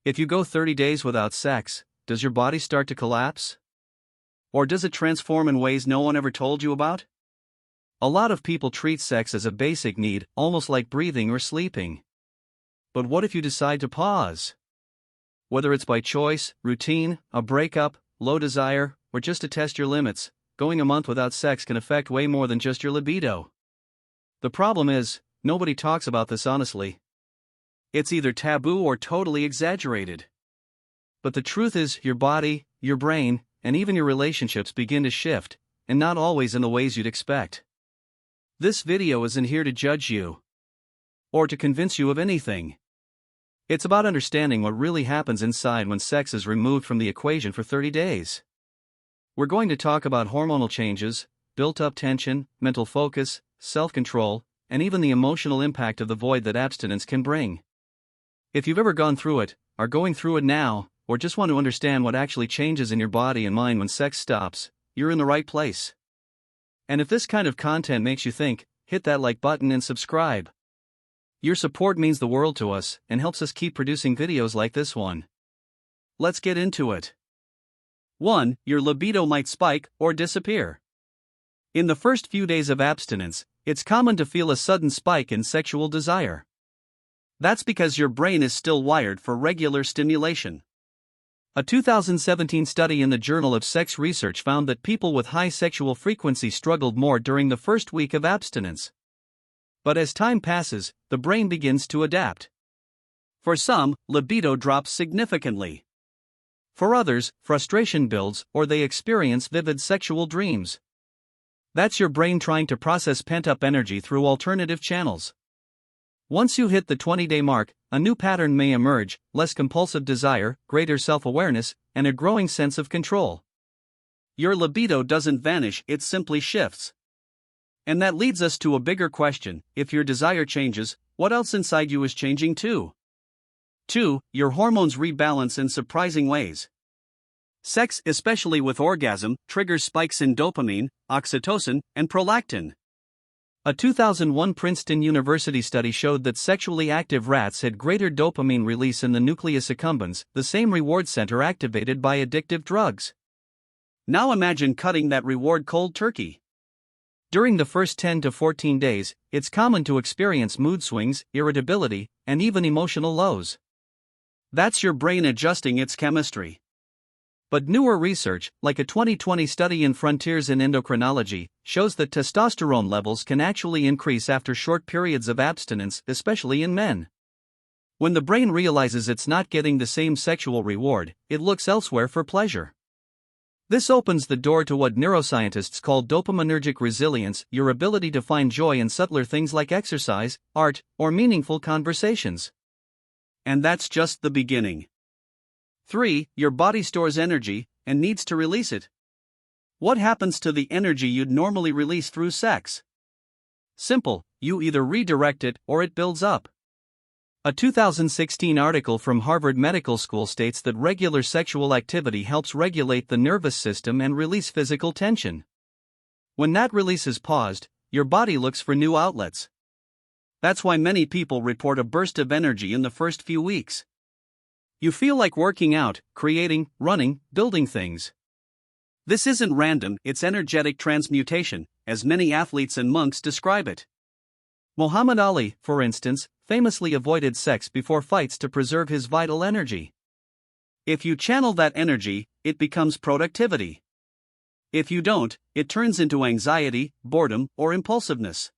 If you go 30 days without sex, does your body start to collapse? Or does it transform in ways no one ever told you about? A lot of people treat sex as a basic need, almost like breathing or sleeping. But what if you decide to pause? Whether it's by choice, routine, a breakup, low desire, or just to test your limits, going a month without sex can affect way more than just your libido. The problem is, nobody talks about this honestly. It's either taboo or totally exaggerated. But the truth is, your body, your brain, and even your relationships begin to shift, and not always in the ways you'd expect. This video isn't here to judge you or to convince you of anything. It's about understanding what really happens inside when sex is removed from the equation for 30 days. We're going to talk about hormonal changes, built-up tension, mental focus, self-control, and even the emotional impact of the void that abstinence can bring. If you've ever gone through it, are going through it now, or just want to understand what actually changes in your body and mind when sex stops, you're in the right place. And if this kind of content makes you think, hit that like button and subscribe. Your support means the world to us and helps us keep producing videos like this one. Let's get into it. 1. Your libido might spike or disappear. In the first few days of abstinence, it's common to feel a sudden spike in sexual desire. That's because your brain is still wired for regular stimulation. A 2017 study in the Journal of Sex Research found that people with high sexual frequency struggled more during the first week of abstinence. But as time passes, the brain begins to adapt. For some, libido drops significantly. For others, frustration builds or they experience vivid sexual dreams. That's your brain trying to process pent-up energy through alternative channels. Once you hit the 20-day mark, a new pattern may emerge: less compulsive desire, greater self-awareness, and a growing sense of control. Your libido doesn't vanish, it simply shifts. And that leads us to a bigger question: if your desire changes, what else inside you is changing too? 2. Your hormones rebalance in surprising ways. Sex, especially with orgasm, triggers spikes in dopamine, oxytocin, and prolactin. A 2001 Princeton University study showed that sexually active rats had greater dopamine release in the nucleus accumbens, the same reward center activated by addictive drugs. Now imagine cutting that reward cold turkey. During the first 10 to 14 days, it's common to experience mood swings, irritability, and even emotional lows. That's your brain adjusting its chemistry. But newer research, like a 2020 study in Frontiers in Endocrinology, shows that testosterone levels can actually increase after short periods of abstinence, especially in men. When the brain realizes it's not getting the same sexual reward, it looks elsewhere for pleasure. This opens the door to what neuroscientists call dopaminergic resilience, your ability to find joy in subtler things like exercise, art, or meaningful conversations. And that's just the beginning. 3. Your body stores energy and needs to release it. What happens to the energy you'd normally release through sex? Simple: you either redirect it or it builds up. A 2016 article from Harvard Medical School states that regular sexual activity helps regulate the nervous system and release physical tension. When that release is paused, your body looks for new outlets. That's why many people report a burst of energy in the first few weeks. You feel like working out, creating, running, building things. This isn't random, it's energetic transmutation, as many athletes and monks describe it. Muhammad Ali, for instance, famously avoided sex before fights to preserve his vital energy. If you channel that energy, it becomes productivity. If you don't, it turns into anxiety, boredom, or impulsiveness.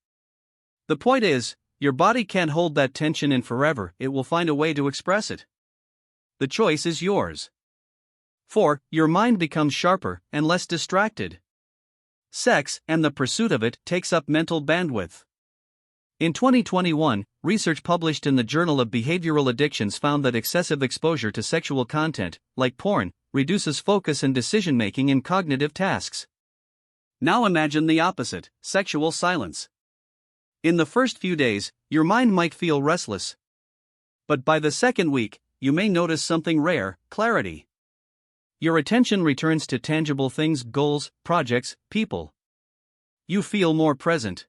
The point is, your body can't hold that tension in forever, it will find a way to express it. The choice is yours. 4. Your mind becomes sharper and less distracted. Sex, and the pursuit of it, takes up mental bandwidth. In 2021, research published in the Journal of Behavioral Addictions found that excessive exposure to sexual content, like porn, reduces focus and decision-making in cognitive tasks. Now imagine the opposite: sexual silence. In the first few days, your mind might feel restless. But by the second week, you may notice something rare: clarity. Your attention returns to tangible things, goals, projects, people. You feel more present.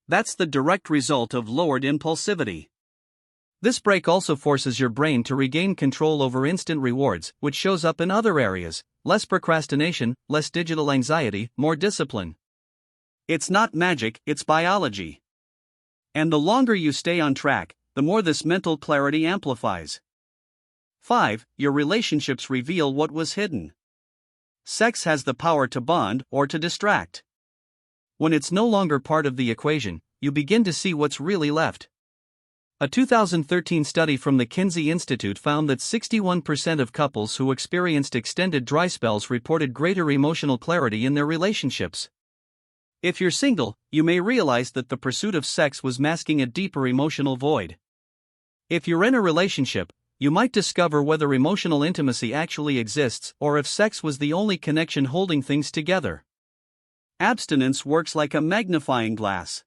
That's the direct result of lowered impulsivity. This break also forces your brain to regain control over instant rewards, which shows up in other areas: less procrastination, less digital anxiety, more discipline. It's not magic, it's biology. And the longer you stay on track, the more this mental clarity amplifies. 5. Your relationships reveal what was hidden. Sex has the power to bond or to distract. When it's no longer part of the equation, you begin to see what's really left. A 2013 study from the Kinsey Institute found that 61% of couples who experienced extended dry spells reported greater emotional clarity in their relationships. If you're single, you may realize that the pursuit of sex was masking a deeper emotional void. If you're in a relationship, you might discover whether emotional intimacy actually exists or if sex was the only connection holding things together. Abstinence works like a magnifying glass.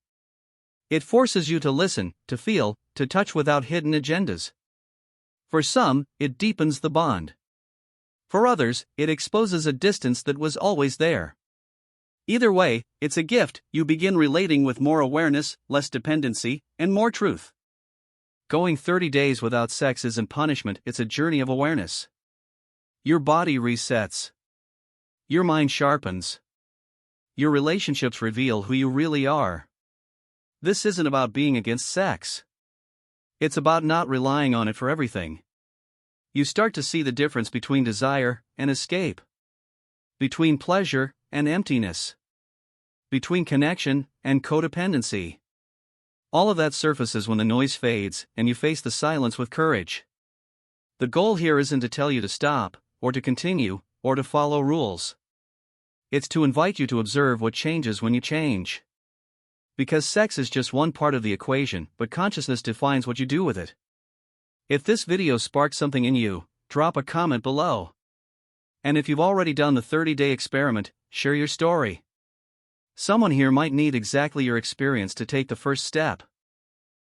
It forces you to listen, to feel, to touch without hidden agendas. For some, it deepens the bond. For others, it exposes a distance that was always there. Either way, it's a gift. You begin relating with more awareness, less dependency, and more truth. Going 30 days without sex isn't punishment, it's a journey of awareness. Your body resets. Your mind sharpens. Your relationships reveal who you really are. This isn't about being against sex. It's about not relying on it for everything. You start to see the difference between desire and escape, between pleasure and emptiness, between connection and codependency. All of that surfaces when the noise fades and you face the silence with courage. The goal here isn't to tell you to stop, or to continue, or to follow rules. It's to invite you to observe what changes when you change. Because sex is just one part of the equation, but consciousness defines what you do with it. If this video sparked something in you, drop a comment below. And if you've already done the 30-day experiment, share your story. Someone here might need exactly your experience to take the first step.